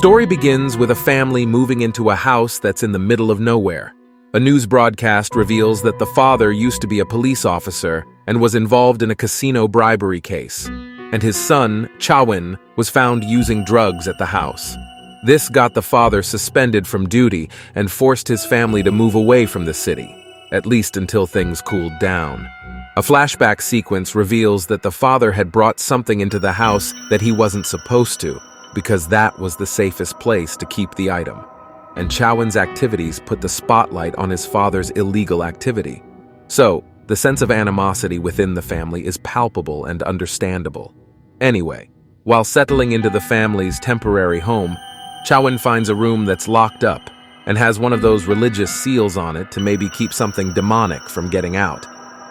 story begins with a family moving into a house that's in the middle of nowhere. A news broadcast reveals that the father used to be a police officer and was involved in a casino bribery case, and his son, Chawin, was found using drugs at the house. This got the father suspended from duty and forced his family to move away from the city, at least until things cooled down. A flashback sequence reveals that the father had brought something into the house that he wasn't supposed to, because that was the safest place to keep the item. And Chawin's activities put the spotlight on his father's illegal activity. So, the sense of animosity within the family is palpable and understandable. Anyway, while settling into the family's temporary home, Chawin finds a room that's locked up and has one of those religious seals on it to maybe keep something demonic from getting out.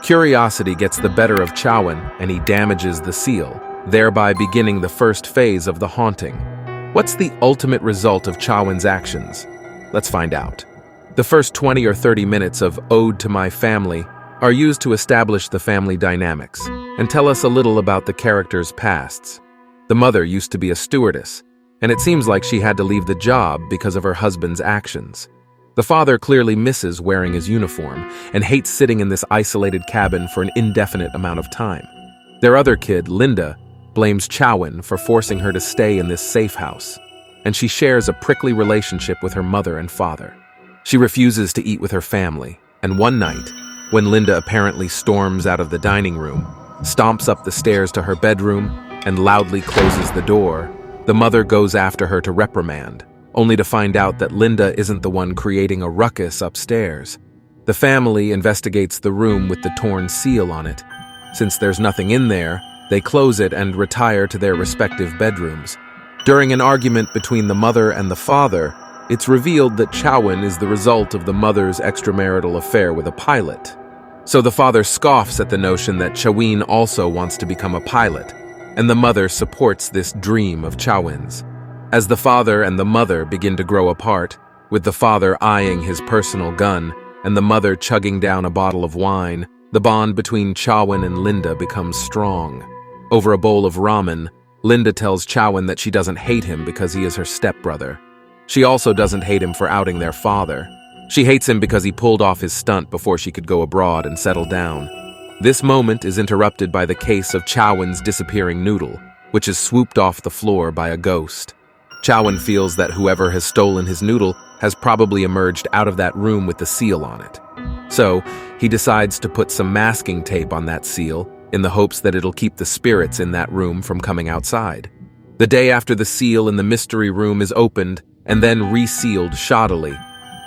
Curiosity gets the better of Chawin and he damages the seal, thereby beginning the first phase of the haunting. What's the ultimate result of Chawin's actions? Let's find out. The first 20 or 30 minutes of Ode to My Family are used to establish the family dynamics and tell us a little about the characters' pasts. The mother used to be a stewardess, and it seems like she had to leave the job because of her husband's actions. The father clearly misses wearing his uniform and hates sitting in this isolated cabin for an indefinite amount of time. Their other kid, Linda, blames Chawin for forcing her to stay in this safe house, and she shares a prickly relationship with her mother and father. She refuses to eat with her family, and one night, when Linda apparently storms out of the dining room, stomps up the stairs to her bedroom, and loudly closes the door, the mother goes after her to reprimand, only to find out that Linda isn't the one creating a ruckus upstairs. The family investigates the room with the torn seal on it. Since there's nothing in there, they close it and retire to their respective bedrooms. During an argument between the mother and the father, it's revealed that Chawin is the result of the mother's extramarital affair with a pilot. So the father scoffs at the notion that Chawin also wants to become a pilot, and the mother supports this dream of Chawin's. As the father and the mother begin to grow apart, with the father eyeing his personal gun and the mother chugging down a bottle of wine, the bond between Chawin and Linda becomes strong. Over a bowl of ramen, Linda tells Chawin that she doesn't hate him because he is her stepbrother. She also doesn't hate him for outing their father. She hates him because he pulled off his stunt before she could go abroad and settle down. This moment is interrupted by the case of Chawin's disappearing noodle, which is swooped off the floor by a ghost. Chawin feels that whoever has stolen his noodle has probably emerged out of that room with the seal on it. So, he decides to put some masking tape on that seal in the hopes that it'll keep the spirits in that room from coming outside. The day after the seal in the mystery room is opened and then resealed shoddily,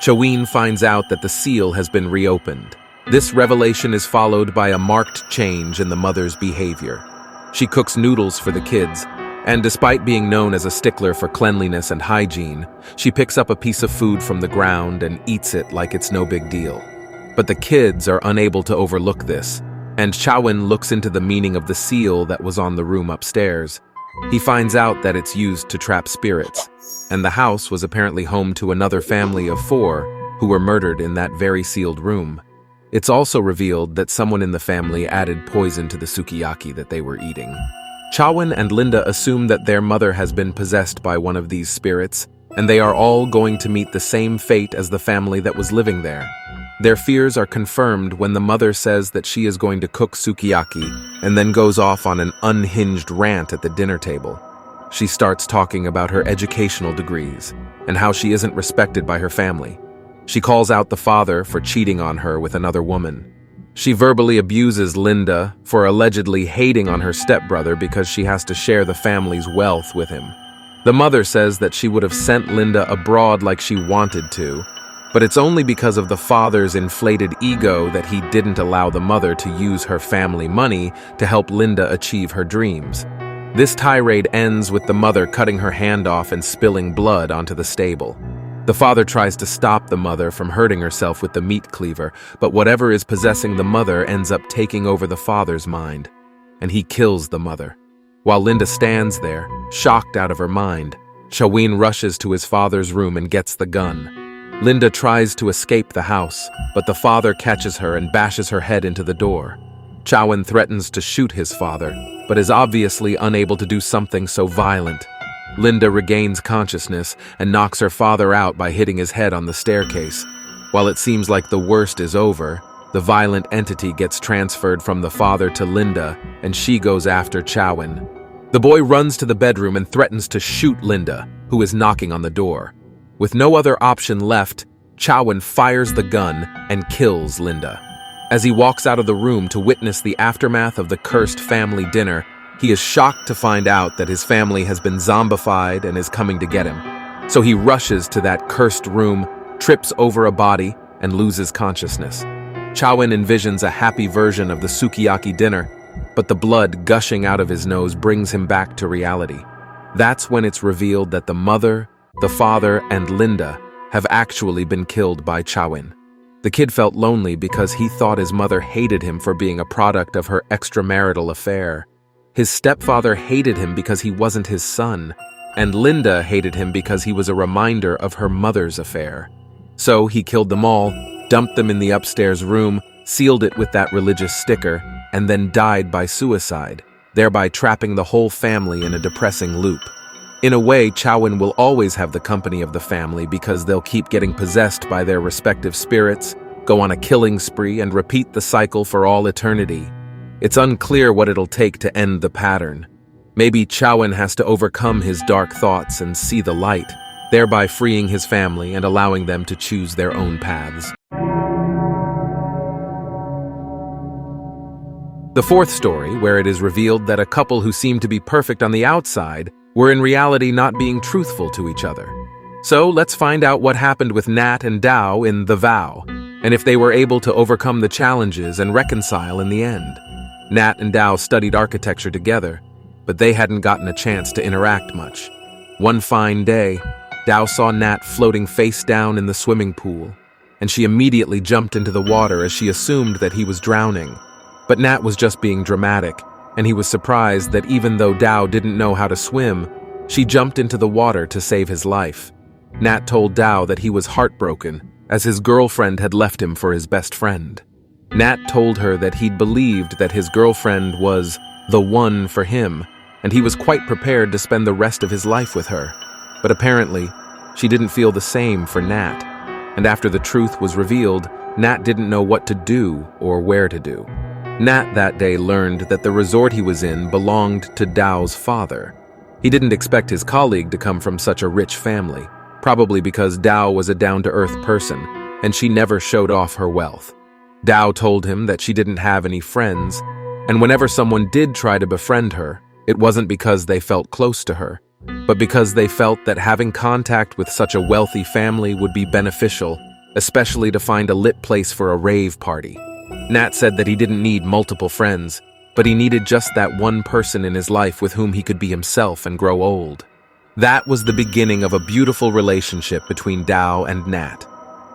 Chawin finds out that the seal has been reopened. This revelation is followed by a marked change in the mother's behavior. She cooks noodles for the kids, and despite being known as a stickler for cleanliness and hygiene, she picks up a piece of food from the ground and eats it like it's no big deal. But the kids are unable to overlook this, and Chawin looks into the meaning of the seal that was on the room upstairs. He finds out that it's used to trap spirits, and the house was apparently home to another family of 4 who were murdered in that very sealed room. It's also revealed that someone in the family added poison to the sukiyaki that they were eating. Chawin and Linda assume that their mother has been possessed by one of these spirits, and they are all going to meet the same fate as the family that was living there. Their fears are confirmed when the mother says that she is going to cook sukiyaki and then goes off on an unhinged rant at the dinner table. She starts talking about her educational degrees and how she isn't respected by her family. She calls out the father for cheating on her with another woman. She verbally abuses Linda for allegedly hating on her stepbrother because she has to share the family's wealth with him. The mother says that she would have sent Linda abroad like she wanted to, but it's only because of the father's inflated ego that he didn't allow the mother to use her family money to help Linda achieve her dreams. This tirade ends with the mother cutting her hand off and spilling blood onto the stable. The father tries to stop the mother from hurting herself with the meat cleaver, but whatever is possessing the mother ends up taking over the father's mind, and he kills the mother. While Linda stands there, shocked out of her mind, Chawin rushes to his father's room and gets the gun. Linda tries to escape the house, but the father catches her and bashes her head into the door. Chawin threatens to shoot his father, but is obviously unable to do something so violent. Linda regains consciousness and knocks her father out by hitting his head on the staircase. While it seems like the worst is over, the violent entity gets transferred from the father to Linda, and she goes after Chawin. The boy runs to the bedroom and threatens to shoot Linda, who is knocking on the door. With no other option left, Chawin fires the gun and kills Linda. As he walks out of the room to witness the aftermath of the cursed family dinner, he is shocked to find out that his family has been zombified and is coming to get him. So he rushes to that cursed room, trips over a body, and loses consciousness. Chawin envisions a happy version of the sukiyaki dinner, but the blood gushing out of his nose brings him back to reality. That's when it's revealed that the mother, the father, and Linda have actually been killed by Chawin. The kid felt lonely because he thought his mother hated him for being a product of her extramarital affair. His stepfather hated him because he wasn't his son, and Linda hated him because he was a reminder of her mother's affair. So he killed them all, dumped them in the upstairs room, sealed it with that religious sticker, and then died by suicide, thereby trapping the whole family in a depressing loop. In a way, Chawin will always have the company of the family because they'll keep getting possessed by their respective spirits, go on a killing spree, and repeat the cycle for all eternity. It's unclear what it'll take to end the pattern. Maybe Chawin has to overcome his dark thoughts and see the light, thereby freeing his family and allowing them to choose their own paths. The fourth story, where it is revealed that a couple who seemed to be perfect on the outside were in reality not being truthful to each other. So let's find out what happened with Nat and Dao in The Vow, and if they were able to overcome the challenges and reconcile in the end. Nat and Dao studied architecture together, but they hadn't gotten a chance to interact much. One fine day, Dao saw Nat floating face down in the swimming pool, and she immediately jumped into the water as she assumed that he was drowning. But Nat was just being dramatic, and he was surprised that even though Dao didn't know how to swim, she jumped into the water to save his life. Nat told Dao that he was heartbroken, as his girlfriend had left him for his best friend. Nat told her that he'd believed that his girlfriend was the one for him, and he was quite prepared to spend the rest of his life with her. But apparently, she didn't feel the same for Nat, and after the truth was revealed, Nat didn't know what to do or where to do. Nat that day learned that the resort he was in belonged to Dao's father. He didn't expect his colleague to come from such a rich family, probably because Dao was a down-to-earth person, and she never showed off her wealth. Dao told him that she didn't have any friends, and whenever someone did try to befriend her, it wasn't because they felt close to her, but because they felt that having contact with such a wealthy family would be beneficial, especially to find a lit place for a rave party. Nat said that he didn't need multiple friends, but he needed just that one person in his life with whom he could be himself and grow old. That was the beginning of a beautiful relationship between Dao and Nat.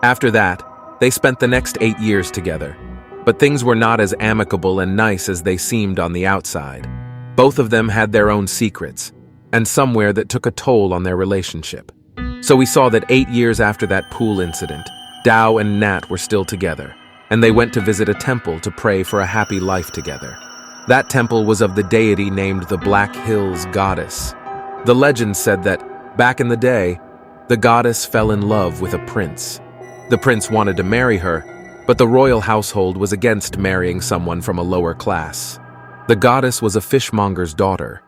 After that, they spent the next 8 years together, but things were not as amicable and nice as they seemed on the outside. Both of them had their own secrets, and somewhere that took a toll on their relationship. So we saw that 8 years after that pool incident, Dao and Nat were still together, and they went to visit a temple to pray for a happy life together. That temple was of the deity named the Black Hills Goddess. The legend said that, back in the day, the goddess fell in love with a prince. The prince wanted to marry her, but the royal household was against marrying someone from a lower class. The goddess was a fishmonger's daughter,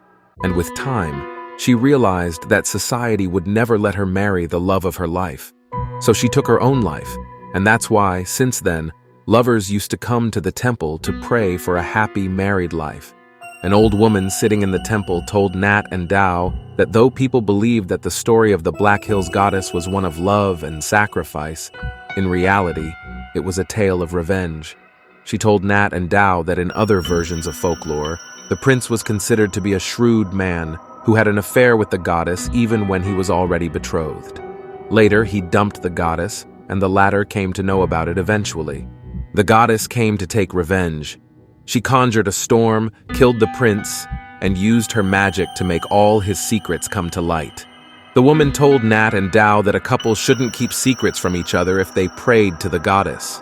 and with time, she realized that society would never let her marry the love of her life. So she took her own life, and that's why, since then, lovers used to come to the temple to pray for a happy married life. An old woman sitting in the temple told Nat and Dao that though people believed that the story of the Black Hills Goddess was one of love and sacrifice, in reality, it was a tale of revenge. She told Nat and Dao that in other versions of folklore, the prince was considered to be a shrewd man who had an affair with the goddess even when he was already betrothed. Later, he dumped the goddess, and the latter came to know about it eventually. The goddess came to take revenge. She conjured a storm, killed the prince, and used her magic to make all his secrets come to light. The woman told Nat and Dao that a couple shouldn't keep secrets from each other if they prayed to the goddess.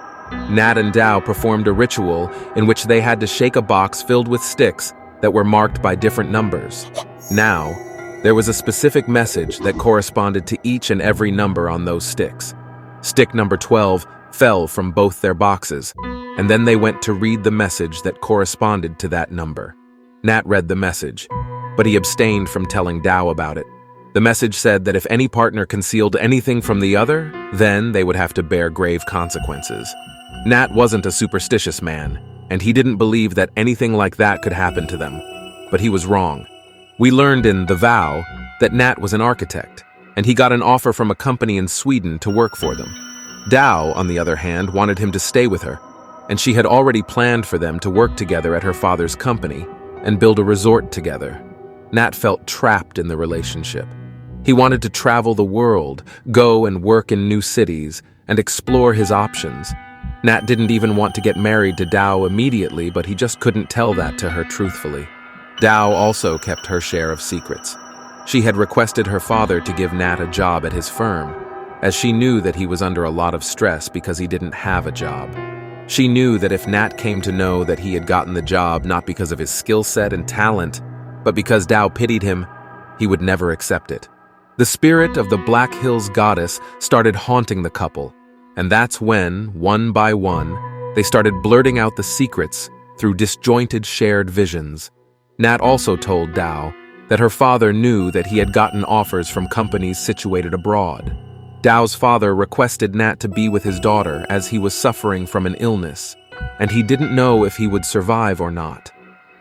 Nat and Dao performed a ritual in which they had to shake a box filled with sticks that were marked by different numbers. Now, There was a specific message that corresponded to each and every number on those sticks. Stick number 12 fell from both their boxes, and then they went to read the message that corresponded to that number. Nat read the message, but he abstained from telling Dao about it. The message said that if any partner concealed anything from the other, then they would have to bear grave consequences. Nat wasn't a superstitious man, and he didn't believe that anything like that could happen to them. But he was wrong. We learned in The Vow that Nat was an architect, and he got an offer from a company in Sweden to work for them. Dao, on the other hand, wanted him to stay with her, and she had already planned for them to work together at her father's company and build a resort together. Nat felt trapped in the relationship. He wanted to travel the world, go and work in new cities, and explore his options. Nat didn't even want to get married to Dao immediately, but he just couldn't tell that to her truthfully. Dao also kept her share of secrets. She had requested her father to give Nat a job at his firm, as she knew that he was under a lot of stress because he didn't have a job. She knew that if Nat came to know that he had gotten the job not because of his skill set and talent, but because Dao pitied him, he would never accept it. The spirit of the Black Hills goddess started haunting the couple, and that's when, one by one, they started blurting out the secrets through disjointed shared visions. Nat also told Dao that her father knew that he had gotten offers from companies situated abroad. Dao's father requested Nat to be with his daughter as he was suffering from an illness, and he didn't know if he would survive or not.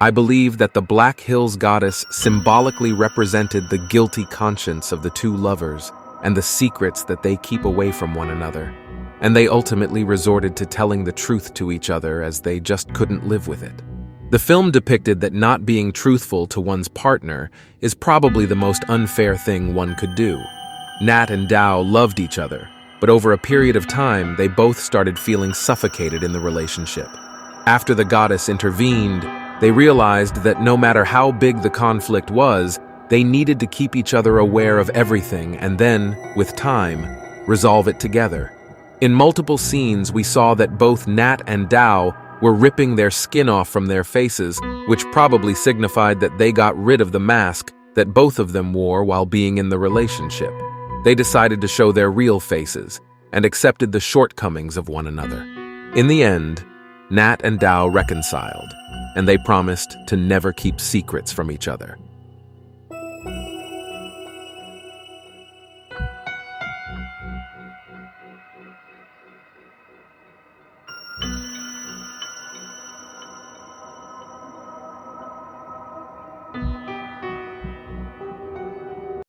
I believe that the Black Hills goddess symbolically represented the guilty conscience of the two lovers and the secrets that they keep away from one another, and they ultimately resorted to telling the truth to each other as they just couldn't live with it. The film depicted that not being truthful to one's partner is probably the most unfair thing one could do. Nat and Dao loved each other, but over a period of time, they both started feeling suffocated in the relationship. After the goddess intervened, they realized that no matter how big the conflict was, they needed to keep each other aware of everything and then, with time, resolve it together. In multiple scenes, we saw that both Nat and Dao were ripping their skin off from their faces, which probably signified that they got rid of the mask that both of them wore while being in the relationship. They decided to show their real faces and accepted the shortcomings of one another. In the end, Nat and Dao reconciled, and they promised to never keep secrets from each other.